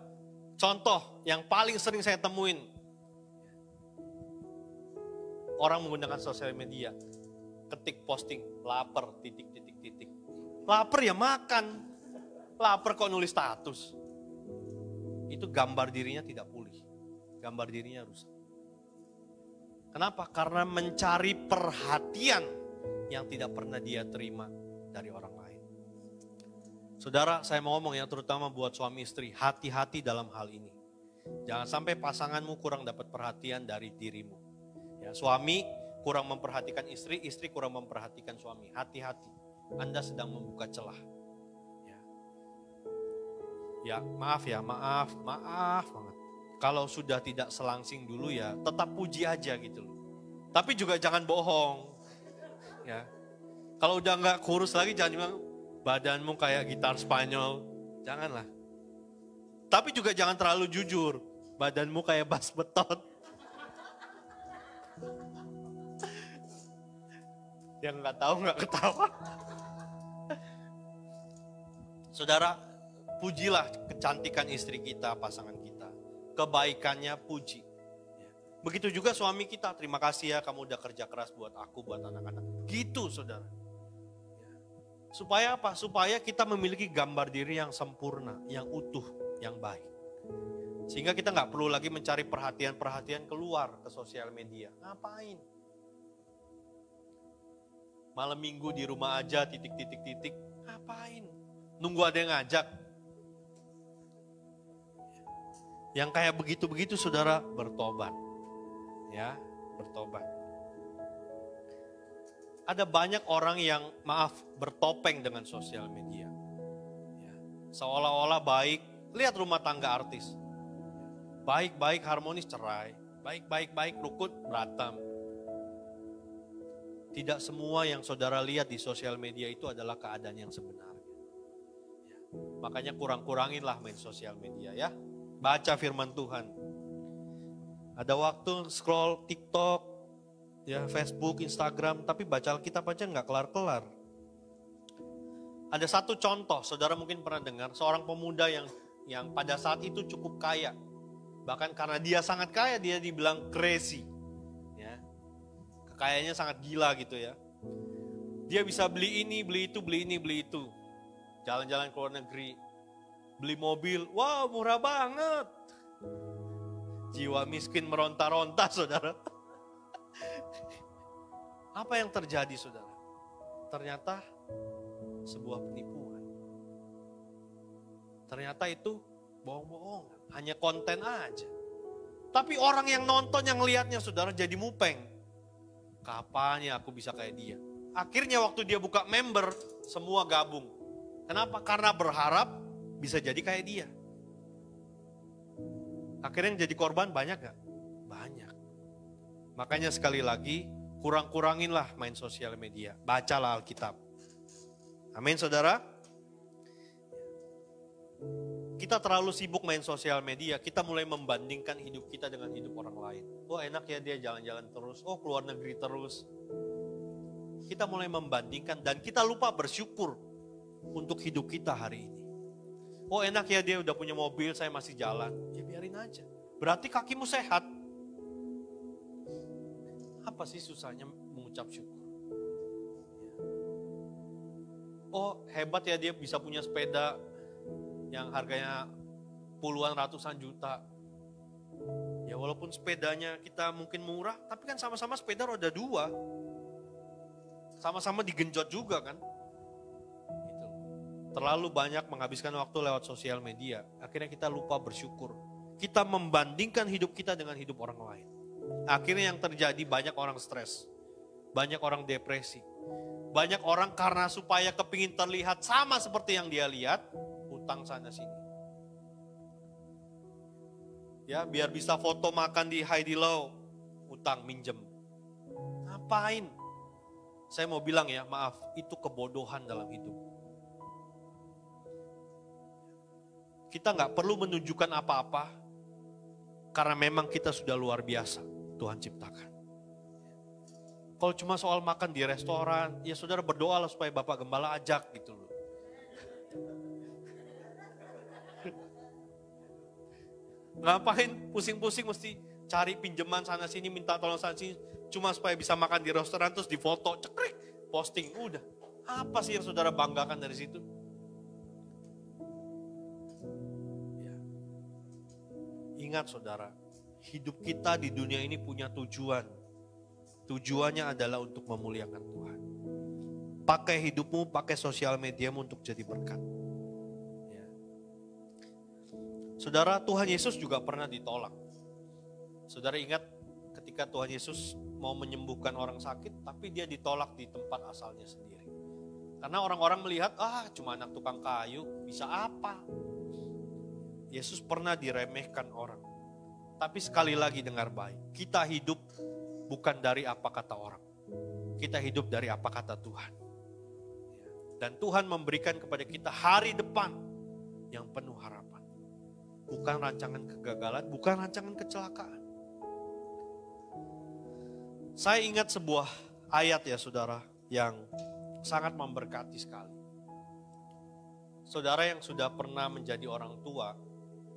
contoh yang paling sering saya temuin. Orang menggunakan sosial media. Ketik posting, lapar, titik. Lapar ya makan. Lapar kok nulis status. Itu gambar dirinya tidak pulih. Gambar dirinya rusak. Kenapa? Karena mencari perhatian yang tidak pernah dia terima dari orang lain. Saudara, saya mau ngomong ya, terutama buat suami istri, hati-hati dalam hal ini. Jangan sampai pasanganmu kurang dapat perhatian dari dirimu. Ya, suami kurang memperhatikan istri, istri kurang memperhatikan suami. Hati-hati, Anda sedang membuka celah. Ya maaf banget. Kalau sudah tidak selangsing dulu ya tetap puji aja gitu loh. Tapi juga jangan bohong. Ya. Kalau udah nggak kurus lagi jangan bilang badanmu kayak gitar Spanyol. Janganlah. Tapi juga jangan terlalu jujur. Badanmu kayak bas beton. Yang nggak tahu nggak ketawa. Saudara, pujilah kecantikan istri kita, pasangan kita. Kebaikannya puji. Begitu juga suami kita, terima kasih ya kamu udah kerja keras buat aku, buat anak-anak. Gitu saudara. Supaya apa? Supaya kita memiliki gambar diri yang sempurna, yang utuh, yang baik. Sehingga kita nggak perlu lagi mencari perhatian-perhatian keluar ke sosial media. Ngapain? Malam minggu di rumah aja, titik. Ngapain? Nunggu ada yang ngajak. Yang kayak begitu-begitu saudara bertobat. Ya, bertobat. Ada banyak orang yang bertopeng dengan sosial media. Ya, seolah-olah baik, lihat rumah tangga artis. Baik-baik harmonis cerai, baik rukun berantem. Tidak semua yang saudara lihat di sosial media itu adalah keadaan yang sebenarnya. Ya, makanya kurang-kuranginlah main sosial media ya. Baca firman Tuhan. Ada waktu scroll TikTok, ya Facebook, Instagram, tapi baca Alkitab aja nggak kelar-kelar. Ada satu contoh, saudara mungkin pernah dengar, seorang pemuda yang pada saat itu cukup kaya. Bahkan karena dia sangat kaya, dia dibilang crazy. Ya. Kekayaannya sangat gila gitu ya. Dia bisa beli ini, beli itu. Jalan-jalan ke luar negeri. Beli mobil, wow murah banget. Jiwa miskin meronta-ronta saudara. Apa yang terjadi saudara? Ternyata sebuah penipuan. Ternyata itu bohong-bohongan, hanya konten aja. Tapi orang yang nonton, yang lihatnya saudara jadi mupeng. Kapan ya aku bisa kayak dia? Akhirnya waktu dia buka member, semua gabung. Kenapa? Karena berharap bisa jadi kayak dia. Akhirnya yang jadi korban banyak gak? Banyak. Makanya sekali lagi, kurang-kuranginlah main sosial media. Bacalah Alkitab. Amin saudara. Kita terlalu sibuk main sosial media, kita mulai membandingkan hidup kita dengan hidup orang lain. Oh enak ya dia jalan-jalan terus, oh keluar negeri terus. Kita mulai membandingkan dan kita lupa bersyukur untuk hidup kita hari ini. Oh enak ya dia udah punya mobil, saya masih jalan. Ya biarin aja. Berarti kakimu sehat. Apa sih susahnya mengucap syukur? Oh hebat ya dia bisa punya sepeda yang harganya puluhan ratusan juta. Ya walaupun sepedanya kita mungkin murah, tapi kan sama-sama sepeda roda 2. Sama-sama digenjot juga kan. Gitu. Terlalu banyak menghabiskan waktu lewat sosial media. Akhirnya kita lupa bersyukur. Kita membandingkan hidup kita dengan hidup orang lain. Akhirnya yang terjadi banyak orang stres. Banyak orang depresi. Banyak orang karena supaya kepingin terlihat sama seperti yang dia lihat, hutang sana sini. Ya, biar bisa foto makan di Heidi Lau, utang, minjem. Ngapain? Saya mau bilang ya, maaf, itu kebodohan dalam hidup. Kita nggak perlu menunjukkan apa-apa, karena memang kita sudah luar biasa, Tuhan ciptakan. Kalau cuma soal makan di restoran, ya saudara berdoalah supaya Bapak Gembala ajak gitu loh. Ngapain pusing-pusing mesti cari pinjaman sana sini, minta tolong sana sini, cuma supaya bisa makan di restoran terus difoto, cekrik, posting, udah. Apa sih yang saudara banggakan dari situ? Ya. Ingat saudara, hidup kita di dunia ini punya tujuan. Tujuannya adalah untuk memuliakan Tuhan. Pakai hidupmu, pakai sosial mediamu untuk jadi berkat. Saudara, Tuhan Yesus juga pernah ditolak. Saudara ingat ketika Tuhan Yesus mau menyembuhkan orang sakit, tapi dia ditolak di tempat asalnya sendiri. Karena orang-orang melihat, cuma anak tukang kayu, bisa apa? Yesus pernah diremehkan orang. Tapi sekali lagi dengar baik, kita hidup bukan dari apa kata orang. Kita hidup dari apa kata Tuhan. Dan Tuhan memberikan kepada kita hari depan yang penuh harapan. Bukan rancangan kegagalan, bukan rancangan kecelakaan. Saya ingat sebuah ayat ya saudara, yang sangat memberkati sekali. Saudara yang sudah pernah menjadi orang tua,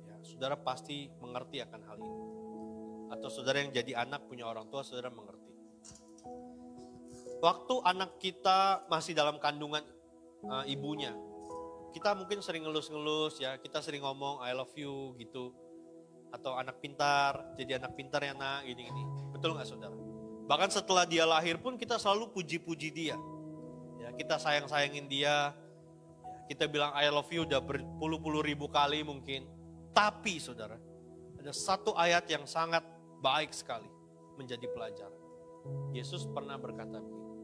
ya, saudara pasti mengerti akan hal ini. Atau saudara yang jadi anak punya orang tua, saudara mengerti. Waktu anak kita masih dalam kandungan ibunya, kita mungkin sering ngelus-ngelus ya, kita sering ngomong I love you gitu. Atau anak pintar, jadi anak pintar ya nak, gini-gini. Betul gak saudara? Bahkan setelah dia lahir pun kita selalu puji-puji dia. Ya, kita sayang-sayangin dia. Ya, kita bilang I love you udah berpuluh-puluh ribu kali mungkin. Tapi saudara, ada satu ayat yang sangat baik sekali menjadi pelajaran. Yesus pernah berkata begini,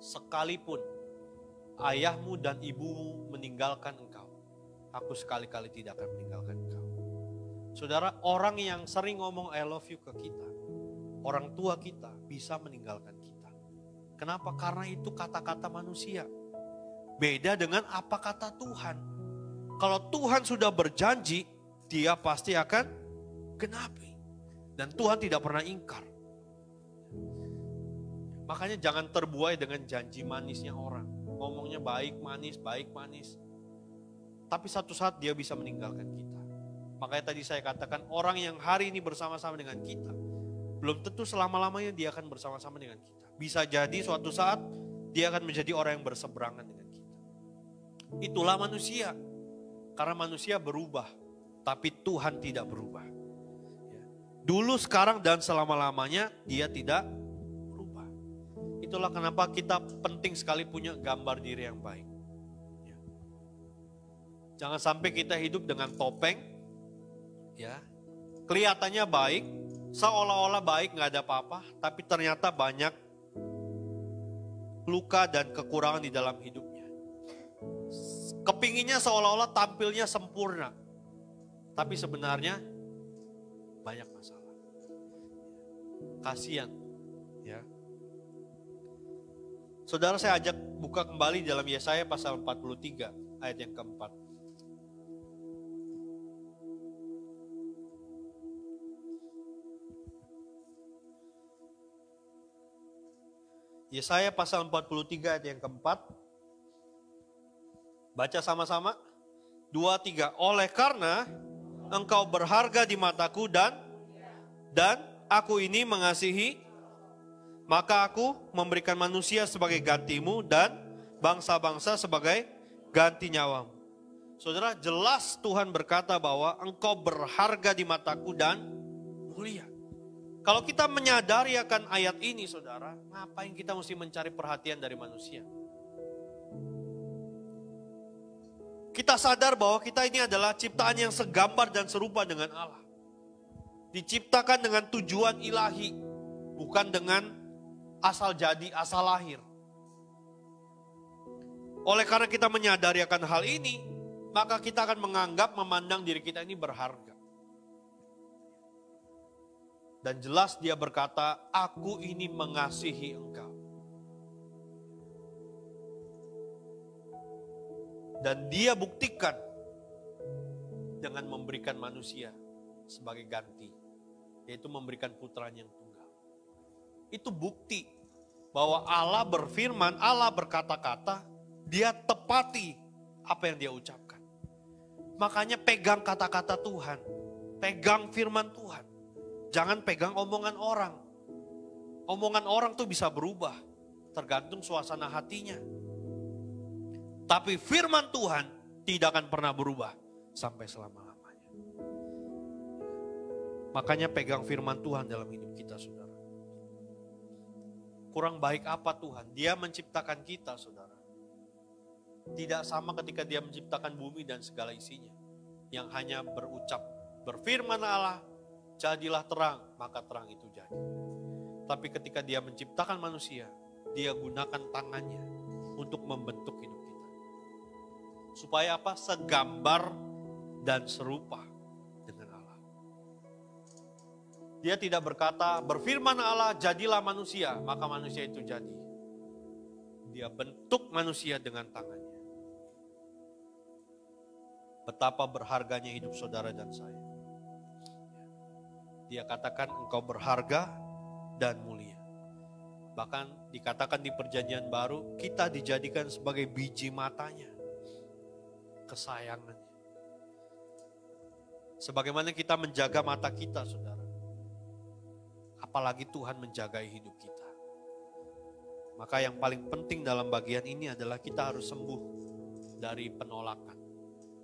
sekalipun ayahmu dan ibumu meninggalkan engkau, aku sekali-kali tidak akan meninggalkan engkau. Saudara, orang yang sering ngomong I love you ke kita, orang tua kita bisa meninggalkan kita. Kenapa? Karena itu kata-kata manusia. Beda dengan apa kata Tuhan. Kalau Tuhan sudah berjanji, dia pasti akan genapi. Dan Tuhan tidak pernah ingkar. Makanya jangan terbuai dengan janji manisnya orang. Ngomongnya baik manis. Tapi satu saat dia bisa meninggalkan kita. Makanya tadi saya katakan orang yang hari ini bersama-sama dengan kita, belum tentu selama-lamanya dia akan bersama-sama dengan kita. Bisa jadi suatu saat dia akan menjadi orang yang berseberangan dengan kita. Itulah manusia. Karena manusia berubah, tapi Tuhan tidak berubah. Dulu, sekarang, dan selama-lamanya dia tidak berubah. Itulah kenapa kita penting sekali punya gambar diri yang baik. Jangan sampai kita hidup dengan topeng, ya, kelihatannya baik, seolah-olah baik, nggak ada apa-apa, tapi ternyata banyak luka dan kekurangan di dalam hidupnya. Kepinginnya seolah-olah tampilnya sempurna, tapi sebenarnya banyak masalah. Kasihan, ya. Saudara, saya ajak buka kembali dalam Yesaya pasal 43 ayat yang keempat. Yesaya pasal 43 ayat yang keempat. Baca sama-sama. 2, 3. Oleh karena engkau berharga di mataku dan aku ini mengasihi, maka aku memberikan manusia sebagai gantimu dan bangsa-bangsa sebagai ganti nyawamu. Saudara, jelas Tuhan berkata bahwa engkau berharga di mataku dan mulia. mulia. Kalau kita menyadari akan ayat ini, saudara, ngapain kita mesti mencari perhatian dari manusia? Kita sadar bahwa kita ini adalah ciptaan yang segambar dan serupa dengan Allah. Diciptakan dengan tujuan ilahi, bukan dengan asal jadi, asal lahir. Oleh karena kita menyadari akan hal ini, maka kita akan memandang diri kita ini berharga. Dan jelas dia berkata, aku ini mengasihi engkau. Dan dia buktikan dengan memberikan manusia sebagai ganti. Yaitu memberikan putranya yang tunggal. Itu bukti bahwa Allah berfirman, Allah berkata-kata, dia tepati apa yang dia ucapkan. Makanya pegang kata-kata Tuhan. Pegang firman Tuhan. Jangan pegang omongan orang. Omongan orang tuh bisa berubah. Tergantung suasana hatinya. Tapi firman Tuhan tidak akan pernah berubah. Sampai selama-lamanya. Makanya pegang firman Tuhan dalam hidup kita, saudara. Kurang baik apa Tuhan? Dia menciptakan kita, saudara. Tidak sama ketika dia menciptakan bumi dan segala isinya. Yang hanya berucap, berfirman Allah, jadilah terang, maka terang itu jadi. Tapi ketika dia menciptakan manusia, dia gunakan tangannya untuk membentuk hidup kita. Supaya apa? Segambar dan serupa dengan Allah. Dia tidak berkata, berfirman Allah, jadilah manusia, maka manusia itu jadi. Dia bentuk manusia dengan tangannya. Betapa berharganya hidup saudara dan saya. Dia katakan engkau berharga dan mulia. Bahkan dikatakan di perjanjian baru, kita dijadikan sebagai biji matanya. Kesayangannya. Sebagaimana kita menjaga mata kita, saudara. Apalagi Tuhan menjagai hidup kita. Maka yang paling penting dalam bagian ini adalah kita harus sembuh dari penolakan.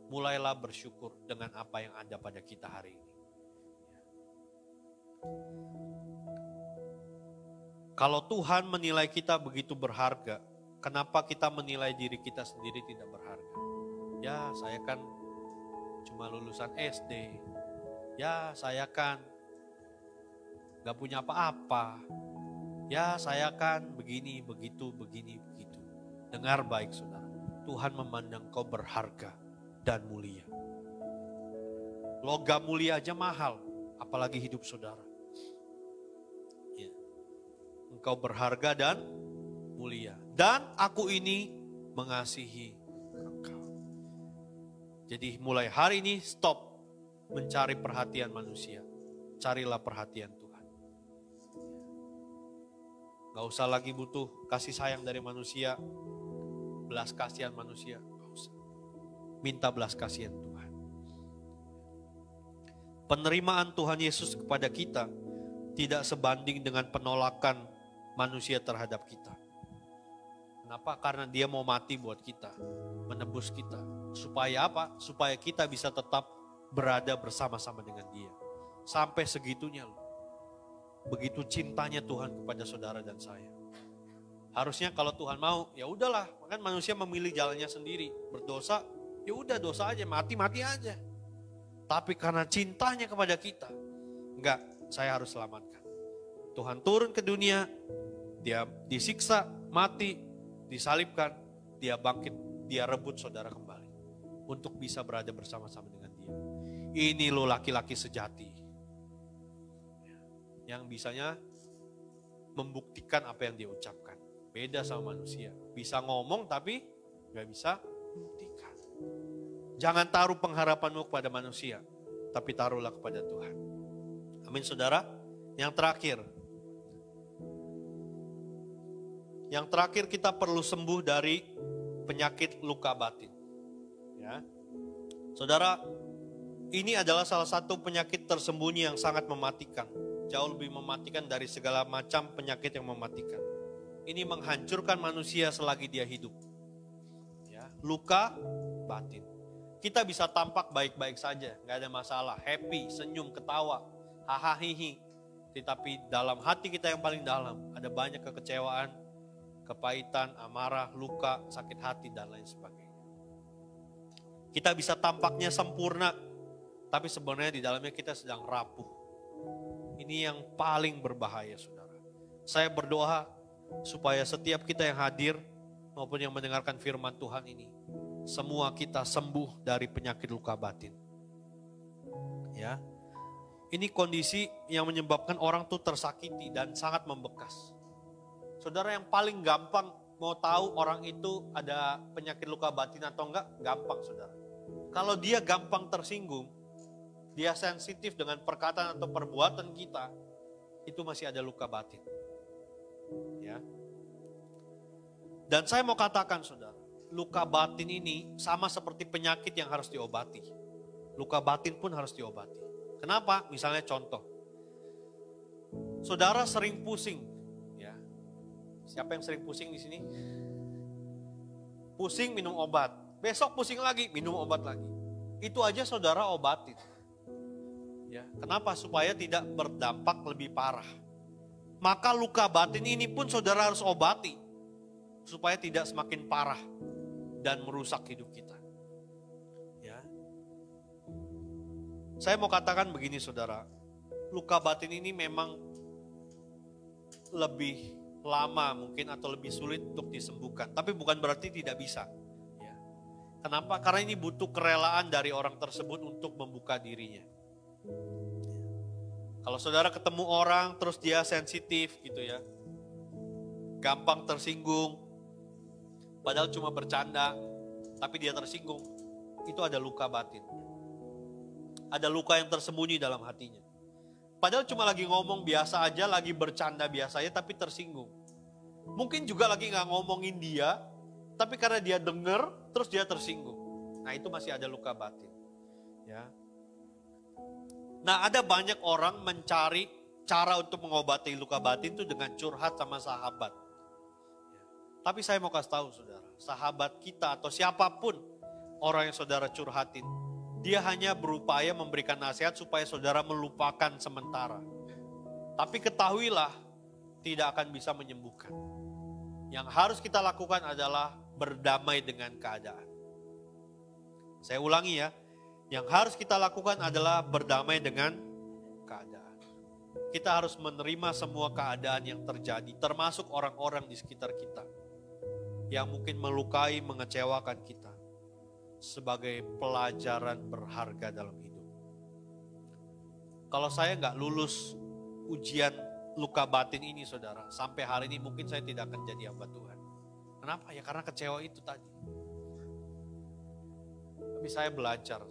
Mulailah bersyukur dengan apa yang ada pada kita hari ini. Kalau Tuhan menilai kita begitu berharga, kenapa kita menilai diri kita sendiri tidak berharga? Ya, saya kan cuma lulusan SD. Ya, saya kan gak punya apa-apa. Ya, saya kan begini, begitu. Dengar baik, saudara. Tuhan memandang kau berharga dan mulia. Logam mulia aja mahal, apalagi hidup saudara. Engkau berharga dan mulia. Dan aku ini mengasihi engkau. Jadi mulai hari ini stop mencari perhatian manusia. Carilah perhatian Tuhan. Gak usah lagi butuh kasih sayang dari manusia. Belas kasihan manusia. Gak usah. Minta belas kasihan Tuhan. Penerimaan Tuhan Yesus kepada kita tidak sebanding dengan penolakan manusia terhadap kita. Kenapa? Karena dia mau mati buat kita, menebus kita. Supaya apa? Supaya kita bisa tetap berada bersama-sama dengan dia. Sampai segitunya loh. Begitu cintanya Tuhan kepada saudara dan saya. Harusnya kalau Tuhan mau, ya udahlah. Kan manusia memilih jalannya sendiri. Berdosa, ya udah dosa aja, mati aja. Tapi karena cintanya kepada kita, enggak, saya harus selamatkan. Tuhan turun ke dunia, dia disiksa, mati, disalibkan, dia bangkit, dia rebut saudara kembali. Untuk bisa berada bersama-sama dengan dia. Ini loh laki-laki sejati. Yang bisanya membuktikan apa yang dia ucapkan. Beda sama manusia. Bisa ngomong tapi gak bisa membuktikan. Jangan taruh pengharapanmu kepada manusia, tapi taruhlah kepada Tuhan. Amin saudara. Yang terakhir kita perlu sembuh dari penyakit luka batin. Ya. Saudara, ini adalah salah satu penyakit tersembunyi yang sangat mematikan. Jauh lebih mematikan dari segala macam penyakit yang mematikan. Ini menghancurkan manusia selagi dia hidup. Ya, luka batin. Kita bisa tampak baik-baik saja, gak ada masalah. Happy, senyum, ketawa. hahaha, tetapi dalam hati kita yang paling dalam ada banyak kekecewaan, kepahitan, amarah, luka, sakit hati, dan lain sebagainya. Kita bisa tampaknya sempurna, tapi sebenarnya di dalamnya kita sedang rapuh. Ini yang paling berbahaya, saudara. Saya berdoa supaya setiap kita yang hadir maupun yang mendengarkan firman Tuhan ini, semua kita sembuh dari penyakit luka batin. Ya, ini kondisi yang menyebabkan orang tuh tersakiti dan sangat membekas. Saudara, yang paling gampang mau tahu orang itu ada penyakit luka batin atau enggak, gampang saudara. Kalau dia gampang tersinggung, dia sensitif dengan perkataan atau perbuatan kita, itu masih ada luka batin. Ya. Dan saya mau katakan saudara, luka batin ini sama seperti penyakit yang harus diobati. Luka batin pun harus diobati. Kenapa? Misalnya contoh. Saudara sering pusing, ya. Siapa yang sering pusing di sini? Pusing minum obat. Besok pusing lagi, minum obat lagi. Itu aja saudara obatin. Ya, kenapa? Supaya tidak berdampak lebih parah. Maka luka batin ini pun saudara harus obati. Supaya tidak semakin parah dan merusak hidup kita. Ya. Saya mau katakan begini saudara, luka batin ini memang lebih lama mungkin atau lebih sulit untuk disembuhkan. Tapi bukan berarti tidak bisa. Ya. Kenapa? Karena ini butuh kerelaan dari orang tersebut untuk membuka dirinya. Kalau saudara ketemu orang terus dia sensitif gitu ya, gampang tersinggung, padahal cuma bercanda, tapi dia tersinggung, itu ada luka batin. Ada luka yang tersembunyi dalam hatinya. Padahal cuma lagi ngomong biasa aja, lagi bercanda biasa aja, tapi tersinggung. Mungkin juga lagi gak ngomongin dia, tapi karena dia denger, terus dia tersinggung. Nah itu masih ada luka batin. Ya. Nah ada banyak orang mencari cara untuk mengobati luka batin itu dengan curhat sama sahabat. Tapi saya mau kasih tahu saudara, sahabat kita atau siapapun orang yang saudara curhatin, dia hanya berupaya memberikan nasihat supaya saudara melupakan sementara. Tapi ketahuilah, tidak akan bisa menyembuhkan. Yang harus kita lakukan adalah berdamai dengan keadaan. Saya ulangi ya, yang harus kita lakukan adalah berdamai dengan keadaan. Kita harus menerima semua keadaan yang terjadi, termasuk orang-orang di sekitar kita yang mungkin melukai, mengecewakan kita, sebagai pelajaran berharga dalam hidup. Kalau saya nggak lulus ujian luka batin ini saudara, sampai hari ini mungkin saya tidak akan jadi hamba Tuhan. Kenapa? Ya karena kecewa itu tadi. Tapi saya belajar.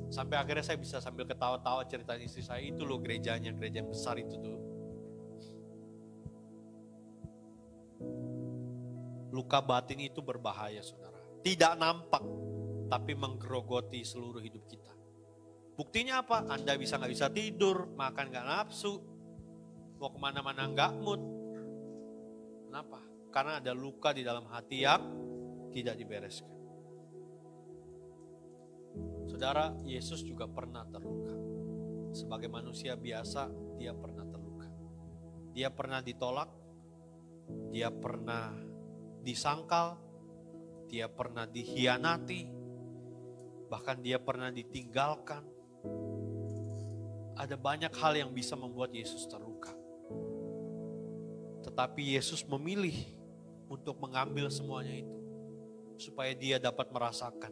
Sampai akhirnya saya bisa sambil ketawa-tawa ceritain istri saya, itu loh gerejanya, gereja yang besar itu tuh. Luka batin itu berbahaya saudara. Tidak nampak, tapi menggerogoti seluruh hidup kita. Buktinya apa? Anda nggak bisa tidur, makan nggak nafsu, mau kemana-mana nggak mood. Kenapa? Karena ada luka di dalam hati yang tidak dibereskan. Saudara, Yesus juga pernah terluka. Sebagai manusia biasa, dia pernah terluka. Dia pernah ditolak, dia pernah disangkal, dia pernah dikhianati, bahkan dia pernah ditinggalkan. Ada banyak hal yang bisa membuat Yesus terluka. Tetapi Yesus memilih untuk mengambil semuanya itu, supaya dia dapat merasakan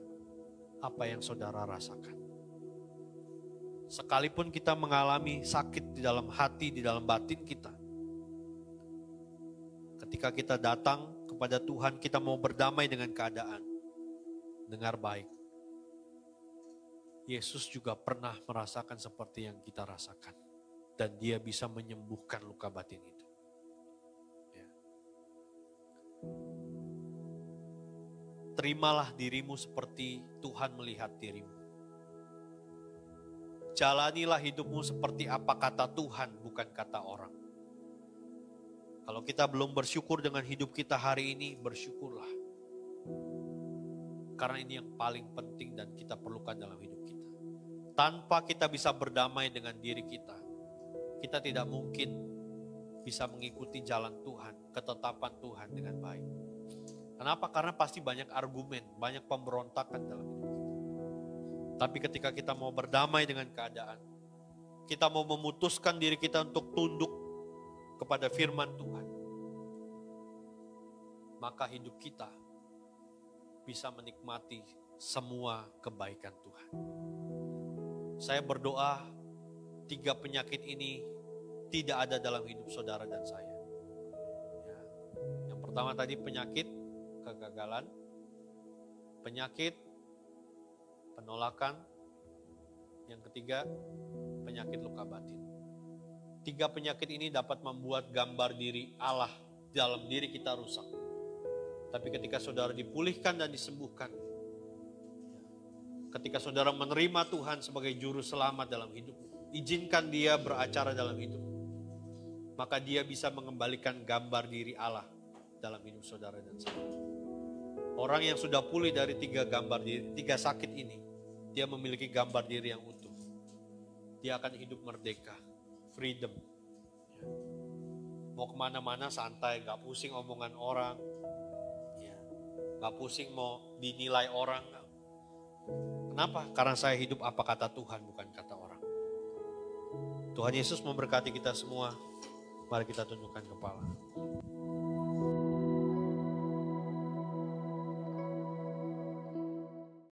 apa yang saudara rasakan. Sekalipun kita mengalami sakit di dalam hati, di dalam batin kita, ketika kita datang kepada Tuhan, kita mau berdamai dengan keadaan. Dengar baik. Yesus juga pernah merasakan seperti yang kita rasakan. Dan dia bisa menyembuhkan luka batin itu. Ya. Terimalah dirimu seperti Tuhan melihat dirimu. Jalanilah hidupmu seperti apa kata Tuhan, bukan kata orang. Kalau kita belum bersyukur dengan hidup kita hari ini, bersyukurlah. Karena ini yang paling penting dan kita perlukan dalam hidup kita. Tanpa kita bisa berdamai dengan diri kita, kita tidak mungkin bisa mengikuti jalan Tuhan, ketetapan Tuhan dengan baik. Kenapa? Karena pasti banyak argumen, banyak pemberontakan dalam hidup kita. Tapi ketika kita mau berdamai dengan keadaan, kita mau memutuskan diri kita untuk tunduk kepada firman Tuhan, maka hidup kita bisa menikmati semua kebaikan Tuhan. Saya berdoa 3 penyakit ini tidak ada dalam hidup saudara dan saya. Ya. Yang pertama tadi penyakit kegagalan, penyakit penolakan, yang ketiga penyakit luka batin. 3 penyakit ini dapat membuat gambar diri Allah dalam diri kita rusak. Tapi ketika saudara dipulihkan dan disembuhkan, ketika saudara menerima Tuhan sebagai juru selamat dalam hidup, izinkan dia beracara dalam hidup, maka dia bisa mengembalikan gambar diri Allah dalam hidup saudara dan saya. Orang yang sudah pulih dari 3 gambar diri, 3 sakit ini, dia memiliki gambar diri yang utuh. Dia akan hidup merdeka, freedom. Mau kemana-mana santai, gak pusing omongan orang, gak pusing mau dinilai orang. Kenapa? Karena saya hidup apa kata Tuhan, bukan kata orang. Tuhan Yesus memberkati kita semua. Mari kita tundukkan kepala.